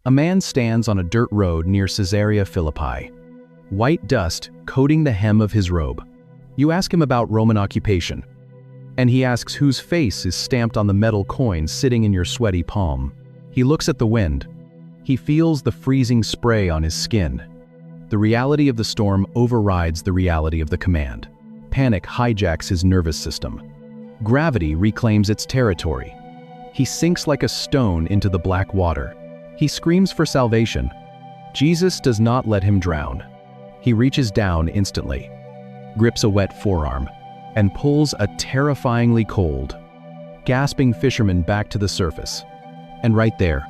A man stands on a dirt road near Caesarea Philippi. White dust coating the hem of his robe. You ask him about Roman occupation, and he asks whose face is stamped on the metal coin sitting in your sweaty palm. He looks at the wind. He feels the freezing spray on his skin. The reality of the storm overrides the reality of the command. Panic hijacks his nervous system. Gravity reclaims its territory. He sinks like a stone into the black water. He screams for salvation. Jesus does not let him drown. He reaches down instantly, grips a wet forearm, and pulls a terrifyingly cold, gasping fisherman back to the surface. And right there,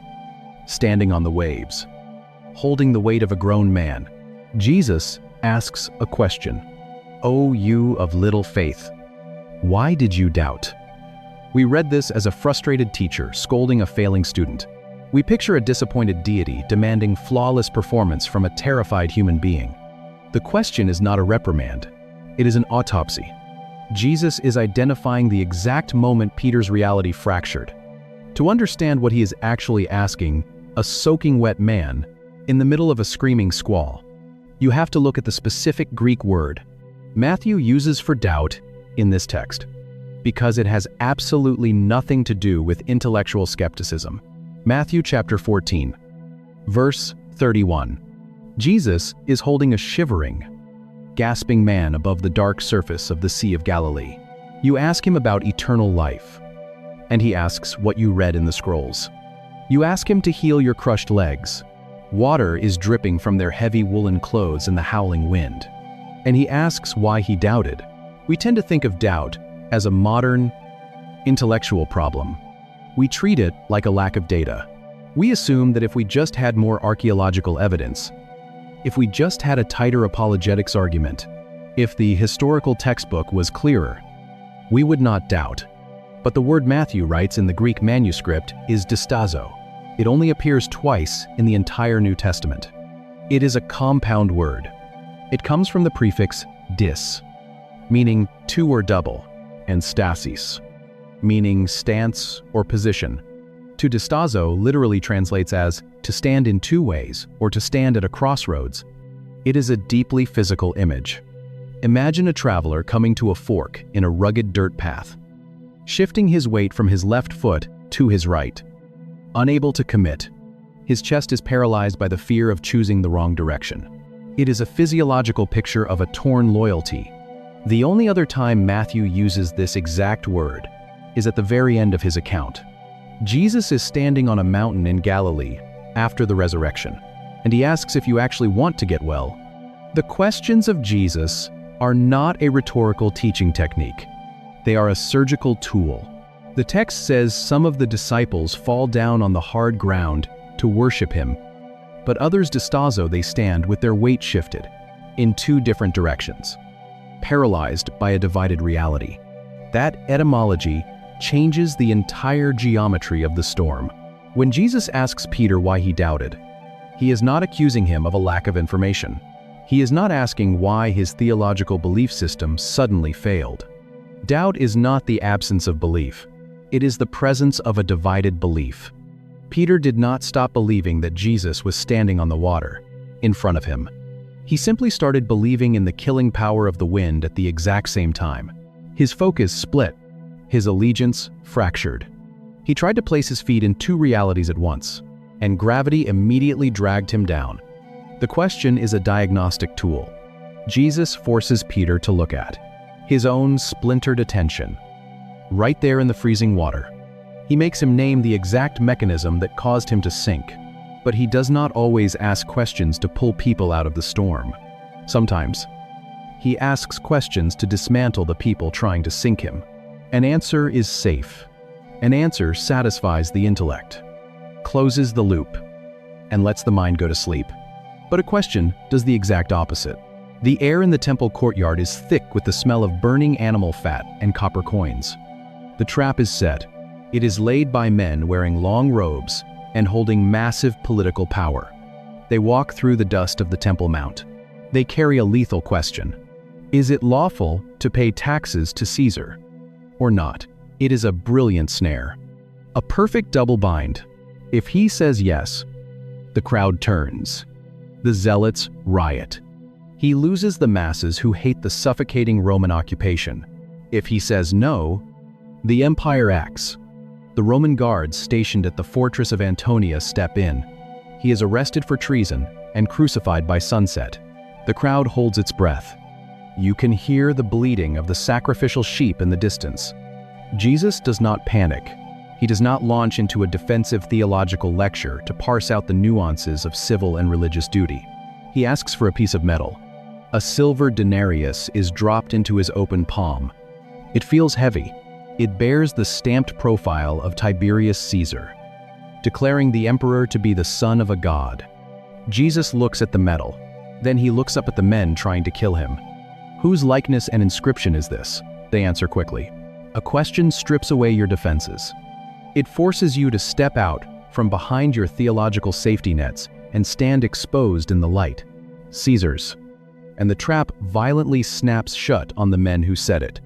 standing on the waves, holding the weight of a grown man, Jesus asks a question. "O you of little faith, why did you doubt?" We read this as a frustrated teacher scolding a failing student. We picture a disappointed deity demanding flawless performance from a terrified human being. The question is not a reprimand. It is an autopsy. Jesus is identifying the exact moment Peter's reality fractured. To understand what he is actually asking, a soaking wet man, in the middle of a screaming squall, you have to look at the specific Greek word Matthew uses for doubt in this text, because it has absolutely nothing to do with intellectual skepticism. Matthew chapter 14, verse 31. Jesus is holding a shivering, gasping man above the dark surface of the Sea of Galilee. You ask him about eternal life, and he asks what you read in the scrolls. You ask him to heal your crushed legs. Water is dripping from their heavy woolen clothes in the howling wind. And he asks why he doubted. We tend to think of doubt as a modern, intellectual problem. We treat it like a lack of data. We assume that if we just had more archaeological evidence, if we just had a tighter apologetics argument, if the historical textbook was clearer, we would not doubt. But the word Matthew writes in the Greek manuscript is distazo. It only appears twice in the entire New Testament. It is a compound word. It comes from the prefix dis, meaning two or double, and stasis, meaning stance or position. To distazo literally translates as to stand in two ways or to stand at a crossroads. It is a deeply physical image. Imagine a traveler coming to a fork in a rugged dirt path, shifting his weight from his left foot to his right. Unable to commit, his chest is paralyzed by the fear of choosing the wrong direction. It is a physiological picture of a torn loyalty. The only other time Matthew uses this exact word is at the very end of his account. Jesus is standing on a mountain in Galilee after the resurrection, and he asks if you actually want to get well. The questions of Jesus are not a rhetorical teaching technique. They are a surgical tool. The text says some of the disciples fall down on the hard ground to worship him, but others distazo they stand with their weight shifted in two different directions, paralyzed by a divided reality. That etymology changes the entire geometry of the storm. When Jesus asks Peter why he doubted, he is not accusing him of a lack of information. He is not asking why his theological belief system suddenly failed. Doubt is not the absence of belief. It is the presence of a divided belief. Peter did not stop believing that Jesus was standing on the water in front of him. He simply started believing in the killing power of the wind at the exact same time. His focus split. His allegiance fractured. He tried to place his feet in two realities at once, and gravity immediately dragged him down. The question is a diagnostic tool. Jesus forces Peter to look at his own splintered attention, right there in the freezing water. He makes him name the exact mechanism that caused him to sink, but he does not always ask questions to pull people out of the storm. Sometimes, he asks questions to dismantle the people trying to sink him. An answer is safe. An answer satisfies the intellect, closes the loop, and lets the mind go to sleep. But a question does the exact opposite. The air in the temple courtyard is thick with the smell of burning animal fat and copper coins. The trap is set. It is laid by men wearing long robes and holding massive political power. They walk through the dust of the Temple Mount. They carry a lethal question. Is it lawful to pay taxes to Caesar or not? It is a brilliant snare. A perfect double bind. If he says yes, The crowd turns. The zealots riot. He loses the masses who hate the suffocating Roman occupation. If he says no, the empire acts. The Roman guards stationed at the fortress of Antonia step in. He is arrested for treason and crucified by sunset. The crowd holds its breath. You can hear the bleating of the sacrificial sheep in the distance. Jesus does not panic. He does not launch into a defensive theological lecture to parse out the nuances of civil and religious duty. He asks for a piece of metal. A silver denarius is dropped into his open palm. It feels heavy. It bears the stamped profile of Tiberius Caesar, declaring the emperor to be the son of a god. Jesus looks at the metal. Then he looks up at the men trying to kill him. Whose likeness and inscription is this? They answer quickly. A question strips away your defenses. It forces you to step out from behind your theological safety nets and stand exposed in the light. Caesar's. And the trap violently snaps shut on the men who said it.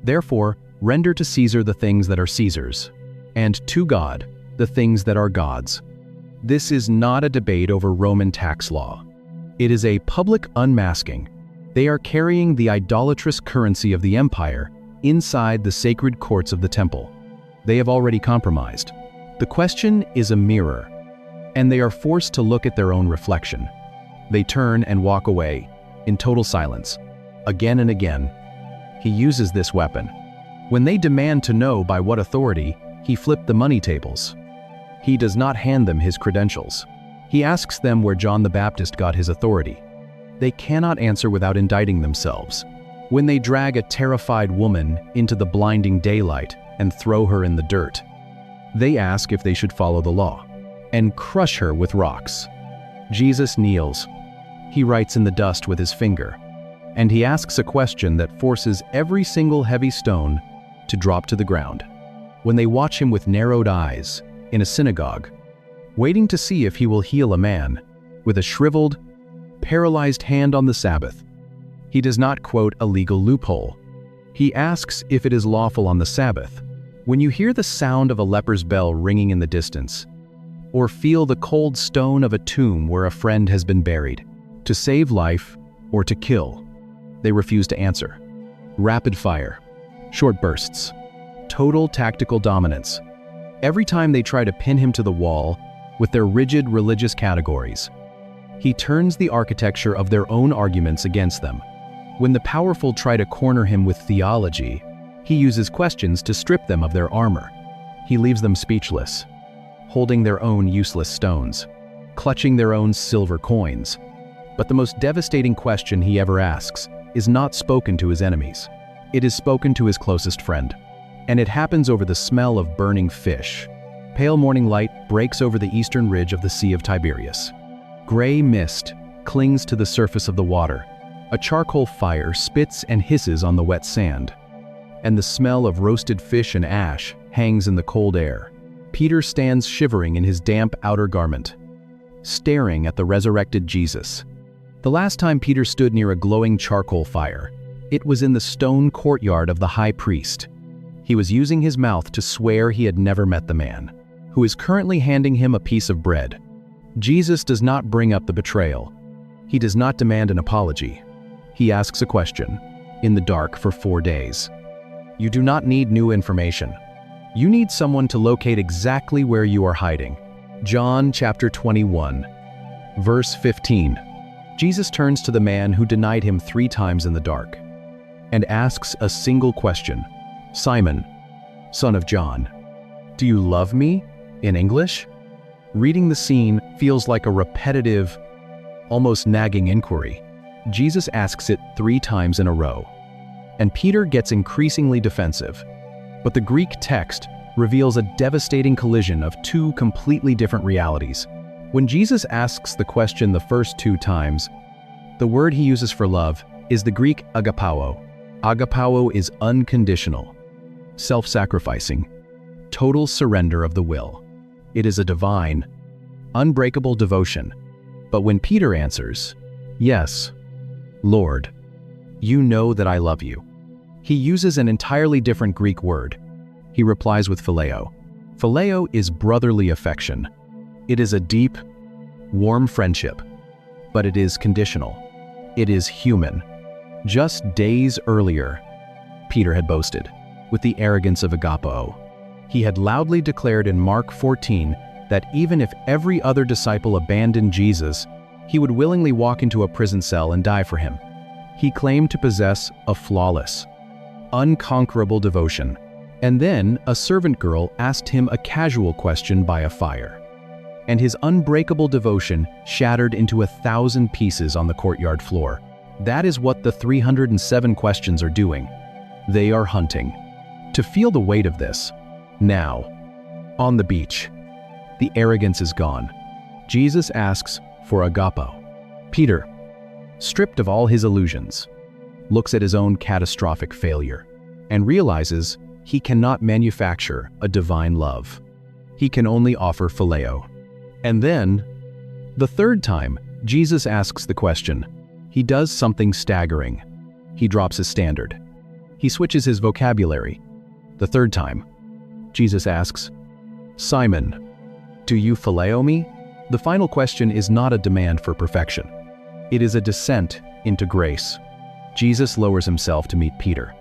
Therefore, render to Caesar the things that are Caesar's, and to God the things that are God's. This is not a debate over Roman tax law. It is a public unmasking. They are carrying the idolatrous currency of the empire inside the sacred courts of the temple. They have already compromised. The question is a mirror, and they are forced to look at their own reflection. They turn and walk away, in total silence. Again and again, he uses this weapon. When they demand to know by what authority, he flipped the money tables. He does not hand them his credentials. He asks them where John the Baptist got his authority. They cannot answer without indicting themselves. When they drag a terrified woman into the blinding daylight and throw her in the dirt, they ask if they should follow the law and crush her with rocks. Jesus kneels. He writes in the dust with his finger, and he asks a question that forces every single heavy stone to drop to the ground. When they watch him with narrowed eyes in a synagogue, waiting to see if he will heal a man with a shriveled, paralyzed hand on the Sabbath, he does not quote a legal loophole. He asks if it is lawful on the Sabbath. When you hear the sound of a leper's bell ringing in the distance, or feel the cold stone of a tomb where a friend has been buried, to save life or to kill, they refuse to answer. Rapid fire, short bursts, total tactical dominance. Every time they try to pin him to the wall with their rigid religious categories, he turns the architecture of their own arguments against them. When the powerful try to corner him with theology, he uses questions to strip them of their armor. He leaves them speechless, holding their own useless stones, clutching their own silver coins. But the most devastating question he ever asks is not spoken to his enemies. It is spoken to his closest friend. And it happens over the smell of burning fish. Pale morning light breaks over the eastern ridge of the Sea of Tiberias. Gray mist clings to the surface of the water. A charcoal fire spits and hisses on the wet sand, and the smell of roasted fish and ash hangs in the cold air. Peter stands shivering in his damp outer garment, staring at the resurrected Jesus. The last time Peter stood near a glowing charcoal fire, it was in the stone courtyard of the high priest. He was using his mouth to swear he had never met the man, who is currently handing him a piece of bread. Jesus does not bring up the betrayal. He does not demand an apology. He asks a question, in the dark for 4 days. You do not need new information. You need someone to locate exactly where you are hiding. John chapter 21, verse 15. Jesus turns to the man who denied him 3 times in the dark and asks a single question. Simon, son of John, do you love me? In English? Reading the scene feels like a repetitive, almost nagging inquiry. Jesus asks it 3 times in a row, and Peter gets increasingly defensive. But the Greek text reveals a devastating collision of 2 completely different realities. When Jesus asks the question the first 2 times, the word he uses for love is the Greek agapao. Agapao is unconditional, self-sacrificing, total surrender of the will. It is a divine, unbreakable devotion. But when Peter answers, "Yes, Lord, you know that I love you," he uses an entirely different Greek word. He replies with phileo. Phileo is brotherly affection. It is a deep, warm friendship. But it is conditional. It is human. Just days earlier, Peter had boasted, with the arrogance of agapao. He had loudly declared in Mark 14 that even if every other disciple abandoned Jesus, he would willingly walk into a prison cell and die for him. He claimed to possess a flawless, unconquerable devotion. And then a servant girl asked him a casual question by a fire. And his unbreakable devotion shattered into 1,000 pieces on the courtyard floor. That is what the 307 questions are doing. They are hunting. To feel the weight of this, now, on the beach, the arrogance is gone. Jesus asks for agapao. Peter, stripped of all his illusions, looks at his own catastrophic failure and realizes he cannot manufacture a divine love. He can only offer phileo. And then, the third time, Jesus asks the question, he does something staggering. He drops his standard. He switches his vocabulary. The third time, Jesus asks, Simon, do you phileo me? The final question is not a demand for perfection. It is a descent into grace. Jesus lowers himself to meet Peter,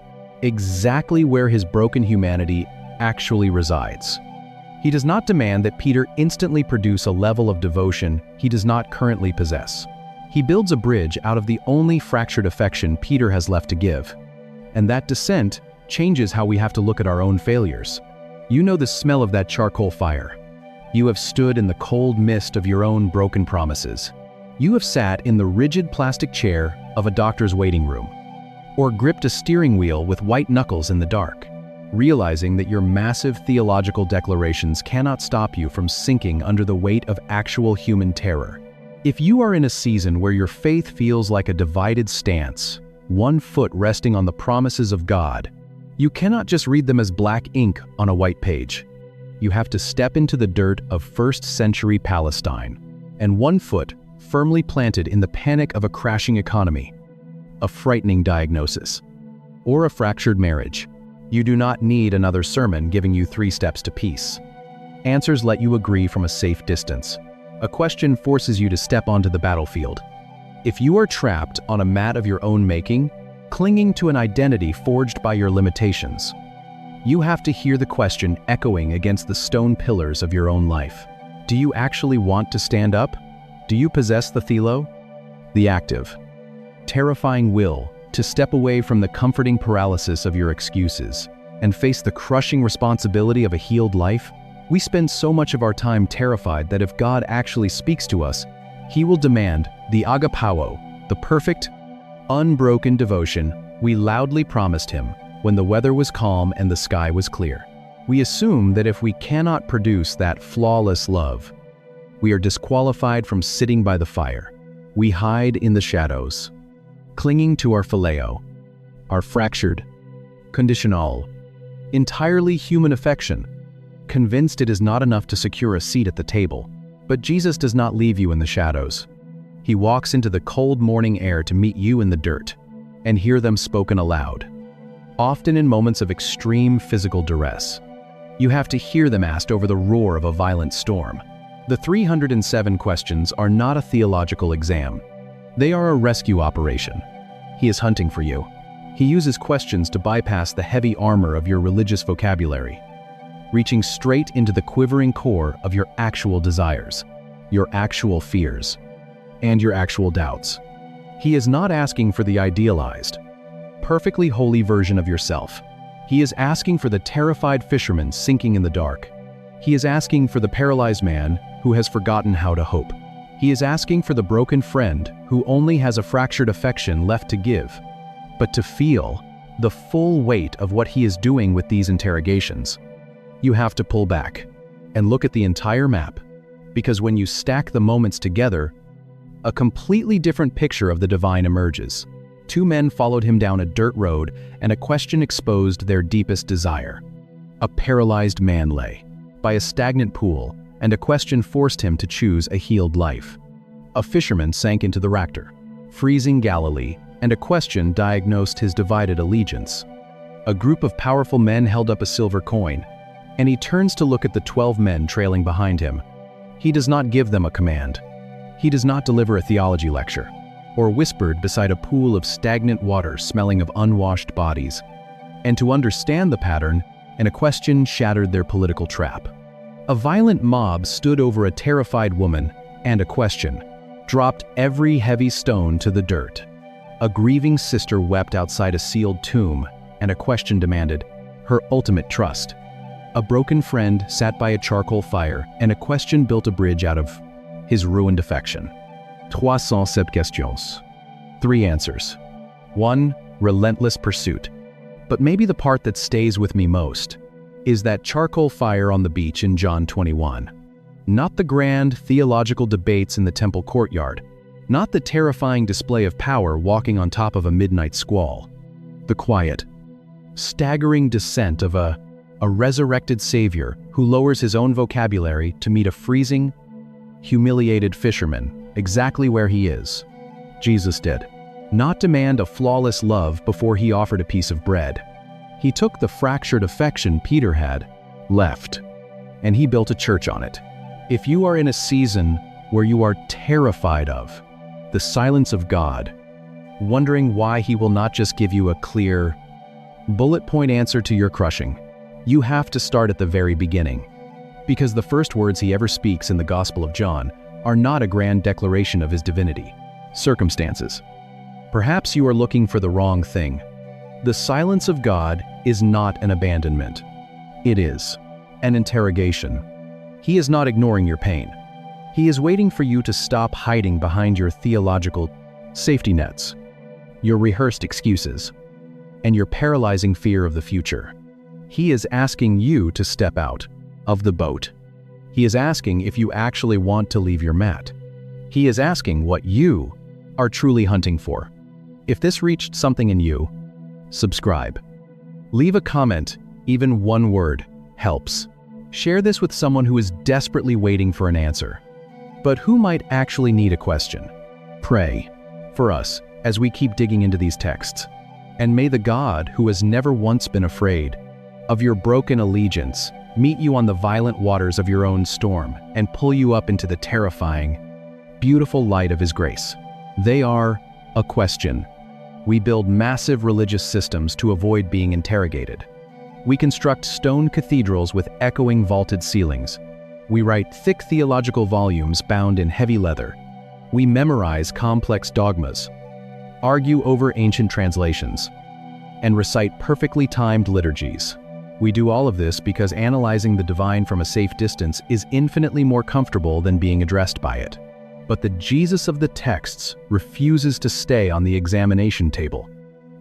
exactly where his broken humanity actually resides. He does not demand that Peter instantly produce a level of devotion he does not currently possess. He builds a bridge out of the only fractured affection Peter has left to give. And that descent changes how we have to look at our own failures. You know the smell of that charcoal fire. You have stood in the cold mist of your own broken promises. You have sat in the rigid plastic chair of a doctor's waiting room, or gripped a steering wheel with white knuckles in the dark, realizing that your massive theological declarations cannot stop you from sinking under the weight of actual human terror. If you are in a season where your faith feels like a divided stance, one foot resting on the promises of God, you cannot just read them as black ink on a white page. You have to step into the dirt of first-century Palestine, and one foot firmly planted in the panic of a crashing economy, a frightening diagnosis, or a fractured marriage. You do not need another sermon giving you 3 steps to peace. Answers let you agree from a safe distance. A question forces you to step onto the battlefield. If you are trapped on a mat of your own making, clinging to an identity forged by your limitations, you have to hear the question echoing against the stone pillars of your own life. Do you actually want to stand up? Do you possess the philo? The active, terrifying will to step away from the comforting paralysis of your excuses and face the crushing responsibility of a healed life? We spend so much of our time terrified that if God actually speaks to us, He will demand the agapao, the perfect, unbroken devotion we loudly promised Him when the weather was calm and the sky was clear. We assume that if we cannot produce that flawless love, we are disqualified from sitting by the fire. We hide in the shadows, clinging to our phileo, our fractured, conditional, entirely human affection, convinced it is not enough to secure a seat at the table. But Jesus does not leave you in the shadows. He walks into the cold morning air to meet you in the dirt and hear them spoken aloud, often in moments of extreme physical duress. You have to hear them asked over the roar of a violent storm. The 307 questions are not a theological exam. They are a rescue operation. He is hunting for you. He uses questions to bypass the heavy armor of your religious vocabulary, reaching straight into the quivering core of your actual desires, your actual fears, and your actual doubts. He is not asking for the idealized, perfectly holy version of yourself. He is asking for the terrified fisherman sinking in the dark. He is asking for the paralyzed man who has forgotten how to hope. He is asking for the broken friend who only has a fractured affection left to give. But to feel the full weight of what he is doing with these interrogations, you have to pull back and look at the entire map, because when you stack the moments together, a completely different picture of the divine emerges. 2 men followed him down a dirt road, and a question exposed their deepest desire. A paralyzed man lay by a stagnant pool, and a question forced him to choose a healed life. A fisherman sank into the Ractor, freezing Galilee, and a question diagnosed his divided allegiance. A group of powerful men held up a silver coin, and he turns to look at the 12 men trailing behind him. He does not give them a command. He does not deliver a theology lecture, or whispered beside a pool of stagnant water smelling of unwashed bodies. And to understand the pattern, a question shattered their political trap. A violent mob stood over a terrified woman, and a question dropped every heavy stone to the dirt. A grieving sister wept outside a sealed tomb, and a question demanded her ultimate trust. A broken friend sat by a charcoal fire, and a question built a bridge out of his ruined affection. 307 questions. 3 answers. 1. Relentless pursuit. But maybe the part that stays with me most is that charcoal fire on the beach in John 21. Not the grand theological debates in the temple courtyard, not the terrifying display of power walking on top of a midnight squall. The quiet, staggering descent of a resurrected Savior who lowers his own vocabulary to meet a freezing, humiliated fisherman exactly where he is. Jesus did not demand a flawless love before he offered a piece of bread. He took the fractured affection Peter had left, and he built a church on it. If you are in a season where you are terrified of the silence of God, wondering why he will not just give you a clear, bullet point answer to your crushing, you have to start at the very beginning. Because the first words he ever speaks in the Gospel of John are not a grand declaration of his divinity. Circumstances. Perhaps you are looking for the wrong thing. The silence of God is not an abandonment. It is an interrogation. He is not ignoring your pain. He is waiting for you to stop hiding behind your theological safety nets, your rehearsed excuses, and your paralyzing fear of the future. He is asking you to step out of the boat. He is asking if you actually want to leave your mat. He is asking what you are truly hunting for. If this reached something in you, subscribe. Leave a comment, even one word helps. Share this with someone who is desperately waiting for an answer, but who might actually need a question. Pray for us as we keep digging into these texts, and may the God who has never once been afraid of your broken allegiance meet you on the violent waters of your own storm and pull you up into the terrifying, beautiful light of his grace. They are a question. We build massive religious systems to avoid being interrogated. We construct stone cathedrals with echoing vaulted ceilings. We write thick theological volumes bound in heavy leather. We memorize complex dogmas, argue over ancient translations, and recite perfectly timed liturgies. We do all of this because analyzing the divine from a safe distance is infinitely more comfortable than being addressed by it. But the Jesus of the texts refuses to stay on the examination table.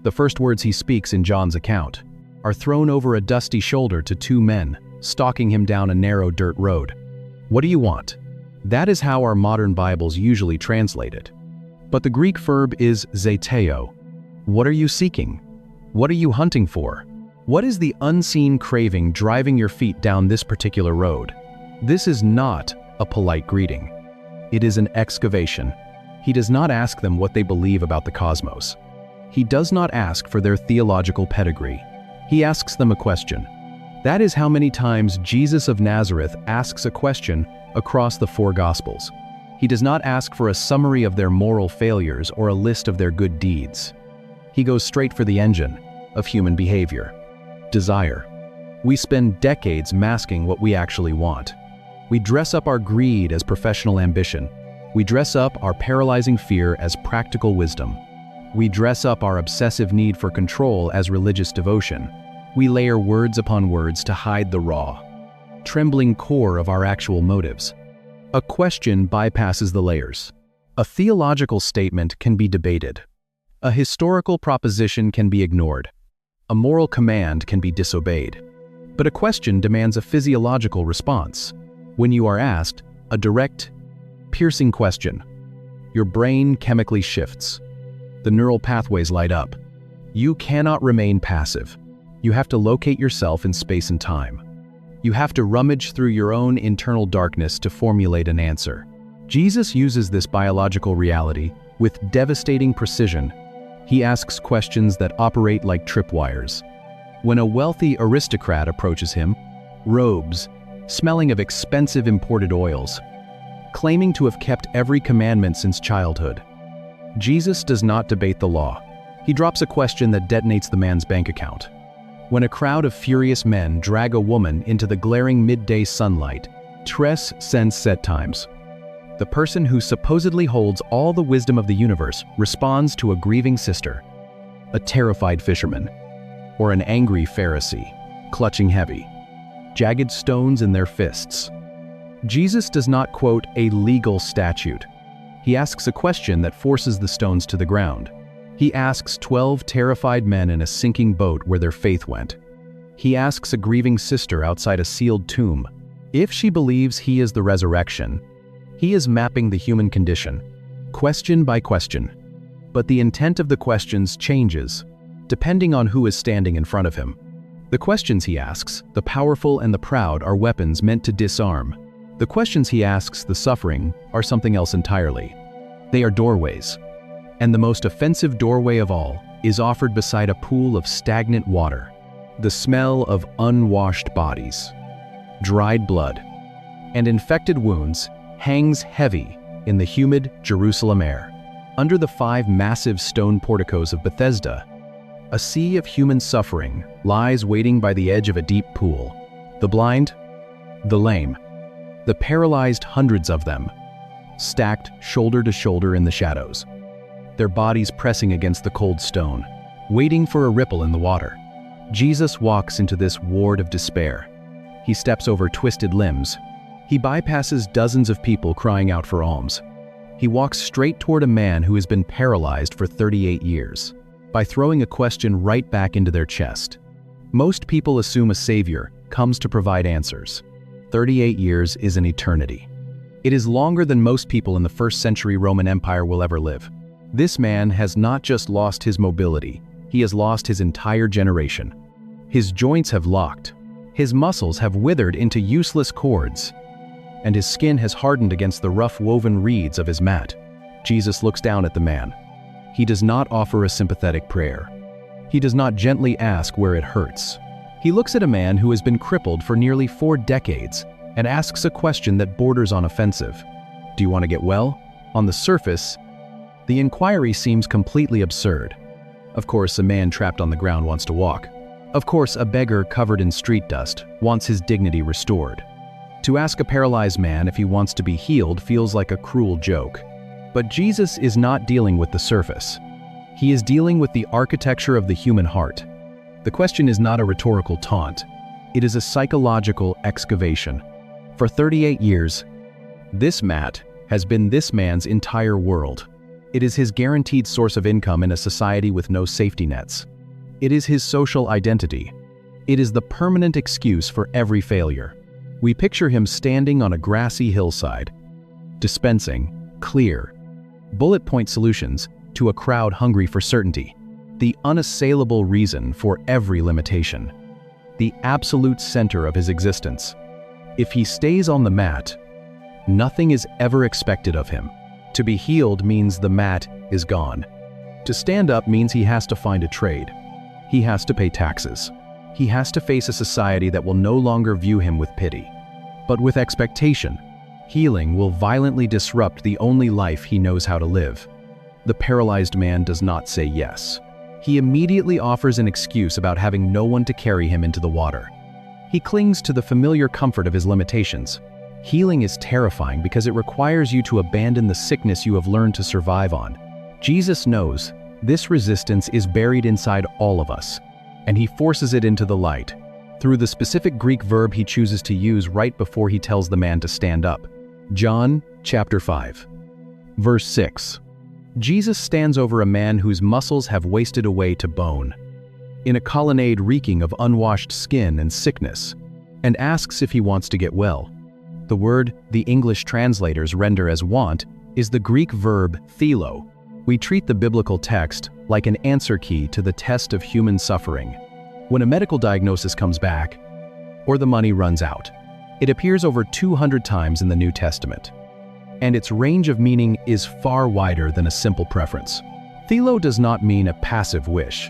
The first words he speaks in John's account are thrown over a dusty shoulder to 2 men, stalking him down a narrow dirt road. What do you want? That is how our modern Bibles usually translate it. But the Greek verb is zeteo. What are you seeking? What are you hunting for? What is the unseen craving driving your feet down this particular road? This is not a polite greeting. It is an excavation. He does not ask them what they believe about the cosmos. He does not ask for their theological pedigree. He asks them a question. That is how many times Jesus of Nazareth asks a question across the 4 Gospels. He does not ask for a summary of their moral failures or a list of their good deeds. He goes straight for the engine of human behavior. Desire. We spend decades masking what we actually want. We dress up our greed as professional ambition. We dress up our paralyzing fear as practical wisdom. We dress up our obsessive need for control as religious devotion. We layer words upon words to hide the raw, trembling core of our actual motives. A question bypasses the layers. A theological statement can be debated. A historical proposition can be ignored. A moral command can be disobeyed. But a question demands a physiological response. When you are asked a direct, piercing question, your brain chemically shifts. The neural pathways light up. You cannot remain passive. You have to locate yourself in space and time. You have to rummage through your own internal darkness to formulate an answer. Jesus uses this biological reality with devastating precision. He asks questions that operate like tripwires. When a wealthy aristocrat approaches him, robes, smelling of expensive imported oils, claiming to have kept every commandment since childhood. Jesus does not debate the law. He drops a question that detonates the man's bank account. When a crowd of furious men drag a woman into the glaring midday sunlight, tres cents set times. The person who supposedly holds all the wisdom of the universe responds to a grieving sister, a terrified fisherman, or an angry Pharisee, clutching heavy, jagged stones in their fists. Jesus does not quote a legal statute. He asks a question that forces the stones to the ground. He asks 12 terrified men in a sinking boat where their faith went. He asks a grieving sister outside a sealed tomb if she believes he is the resurrection. He is mapping the human condition, question by question. But the intent of the questions changes, depending on who is standing in front of him. The questions he asks, the powerful and the proud, are weapons meant to disarm. The questions he asks, the suffering, are something else entirely. They are doorways. And the most offensive doorway of all is offered beside a pool of stagnant water. The smell of unwashed bodies, dried blood, and infected wounds hangs heavy in the humid Jerusalem air. Under the 5 massive stone porticos of Bethesda, a sea of human suffering lies waiting by the edge of a deep pool. The blind, the lame, the paralyzed, hundreds of them, stacked shoulder to shoulder in the shadows, their bodies pressing against the cold stone, waiting for a ripple in the water. Jesus walks into this ward of despair. He steps over twisted limbs. He bypasses dozens of people crying out for alms. He walks straight toward a man who has been paralyzed for 38 years, by throwing a question right back into their chest. Most people assume a savior comes to provide answers. 38 years is an eternity. It is longer than most people in the 1st century Roman Empire will ever live. This man has not just lost his mobility, he has lost his entire generation. His joints have locked, his muscles have withered into useless cords, and his skin has hardened against the rough woven reeds of his mat. Jesus looks down at the man. He does not offer a sympathetic prayer. He does not gently ask where it hurts. He looks at a man who has been crippled for nearly 4 decades and asks a question that borders on offensive. Do you want to get well? On the surface, the inquiry seems completely absurd. Of course, a man trapped on the ground wants to walk. Of course, a beggar covered in street dust wants his dignity restored. To ask a paralyzed man if he wants to be healed feels like a cruel joke. But Jesus is not dealing with the surface. He is dealing with the architecture of the human heart. The question is not a rhetorical taunt. It is a psychological excavation. For 38 years, this mat has been this man's entire world. It is his guaranteed source of income in a society with no safety nets. It is his social identity. It is the permanent excuse for every failure. We picture him standing on a grassy hillside, dispensing clear, bullet-point solutions to a crowd hungry for certainty, the unassailable reason for every limitation, the absolute center of his existence. If he stays on the mat, nothing is ever expected of him. To be healed means the mat is gone. To stand up means he has to find a trade. He has to pay taxes. He has to face a society that will no longer view him with pity, but with expectation. Healing will violently disrupt the only life he knows how to live. The paralyzed man does not say yes. He immediately offers an excuse about having no one to carry him into the water. He clings to the familiar comfort of his limitations. Healing is terrifying because it requires you to abandon the sickness you have learned to survive on. Jesus knows this resistance is buried inside all of us, and he forces it into the light through the specific Greek verb he chooses to use right before he tells the man to stand up. John chapter 5, verse 6. Jesus stands over a man whose muscles have wasted away to bone, in a colonnade reeking of unwashed skin and sickness, and asks if he wants to get well. The word the English translators render as want is the Greek verb thelo. We treat the biblical text like an answer key to the test of human suffering. When a medical diagnosis comes back, or the money runs out, it appears over 200 times in the New Testament, and its range of meaning is far wider than a simple preference. Thelo does not mean a passive wish.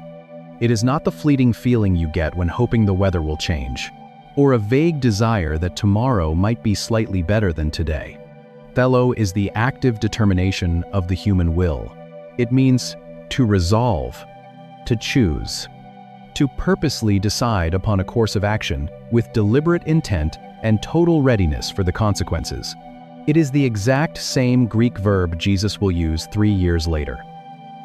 It is not the fleeting feeling you get when hoping the weather will change, or a vague desire that tomorrow might be slightly better than today. Thelo is the active determination of the human will. It means to resolve, to choose, to purposely decide upon a course of action with deliberate intent and total readiness for the consequences. It is the exact same Greek verb Jesus will use 3 years later.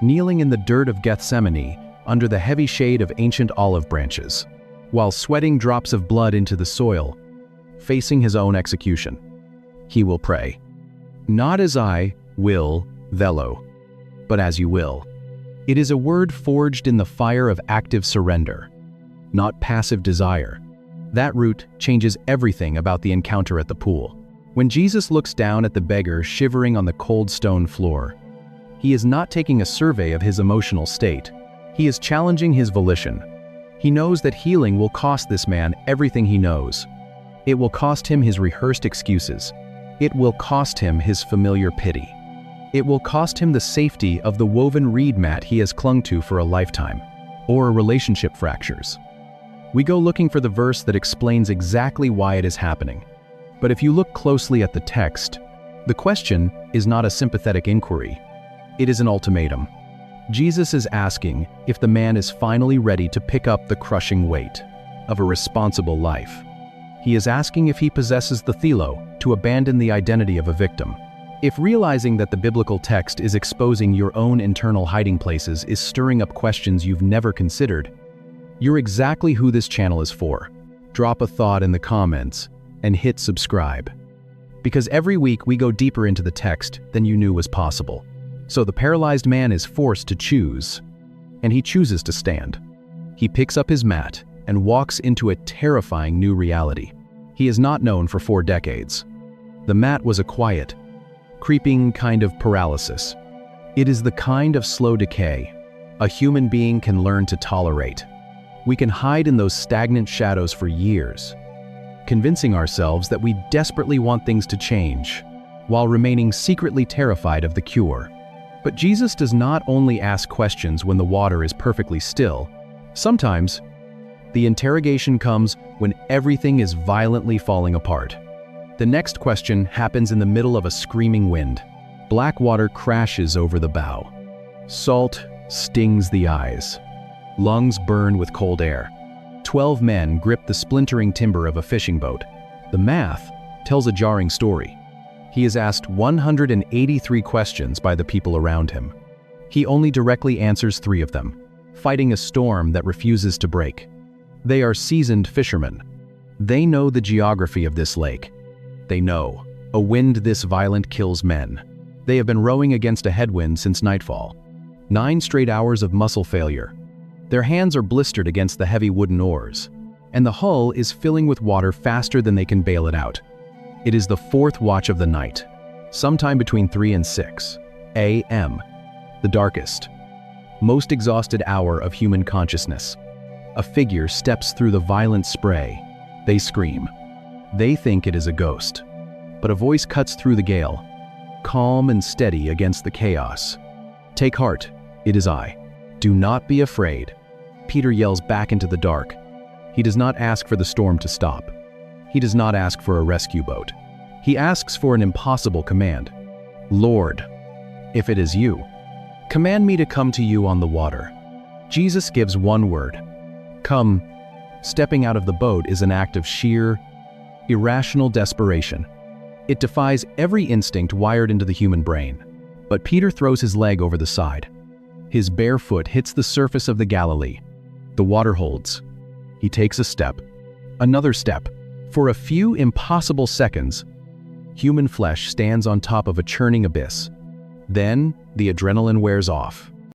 Kneeling in the dirt of Gethsemane under the heavy shade of ancient olive branches, while sweating drops of blood into the soil, facing his own execution, he will pray, "Not as I will, Thelo, but as you will." It is a word forged in the fire of active surrender, not passive desire. That root changes everything about the encounter at the pool. When Jesus looks down at the beggar shivering on the cold stone floor, he is not taking a survey of his emotional state. He is challenging his volition. He knows that healing will cost this man everything he knows. It will cost him his rehearsed excuses. It will cost him his familiar pity. It will cost him the safety of the woven reed mat he has clung to for a lifetime, or relationship fractures. We go looking for the verse that explains exactly why it is happening. But if you look closely at the text, the question is not a sympathetic inquiry. It is an ultimatum. Jesus is asking if the man is finally ready to pick up the crushing weight of a responsible life. He is asking if he possesses the thelo to abandon the identity of a victim. If realizing that the biblical text is exposing your own internal hiding places is stirring up questions you've never considered, you're exactly who this channel is for. Drop a thought in the comments and hit subscribe. Because every week we go deeper into the text than you knew was possible. So the paralyzed man is forced to choose, and he chooses to stand. He picks up his mat and walks into a terrifying new reality. He is not known for 4 decades. The mat was a quiet, creeping kind of paralysis. It is the kind of slow decay a human being can learn to tolerate. We can hide in those stagnant shadows for years, convincing ourselves that we desperately want things to change, while remaining secretly terrified of the cure. But Jesus does not only ask questions when the water is perfectly still. Sometimes, the interrogation comes when everything is violently falling apart. The next question happens in the middle of a screaming wind. Black water crashes over the bow. Salt stings the eyes. Lungs burn with cold air. 12 men grip the splintering timber of a fishing boat. The math tells a jarring story. He is asked 183 questions by the people around him. He only directly answers 3 of them, fighting a storm that refuses to break. They are seasoned fishermen. They know the geography of this lake. They know a wind this violent kills men. They have been rowing against a headwind since nightfall. 9 straight hours of muscle failure. Their hands are blistered against the heavy wooden oars, and the hull is filling with water faster than they can bail it out. It is the 4th watch of the night, sometime between 3 and 6 a.m., the darkest, most exhausted hour of human consciousness. A figure steps through the violent spray. They scream. They think it is a ghost. But a voice cuts through the gale, calm and steady against the chaos. "Take heart, it is I. Do not be afraid." Peter yells back into the dark. He does not ask for the storm to stop. He does not ask for a rescue boat. He asks for an impossible command. "Lord, if it is you, command me to come to you on the water." Jesus gives one word. Come. Stepping out of the boat is an act of sheer, irrational desperation. It defies every instinct wired into the human brain. But Peter throws his leg over the side. His bare foot hits the surface of the Galilee. The water holds. He takes a step. Another step. For a few impossible seconds, human flesh stands on top of a churning abyss. Then, the adrenaline wears off.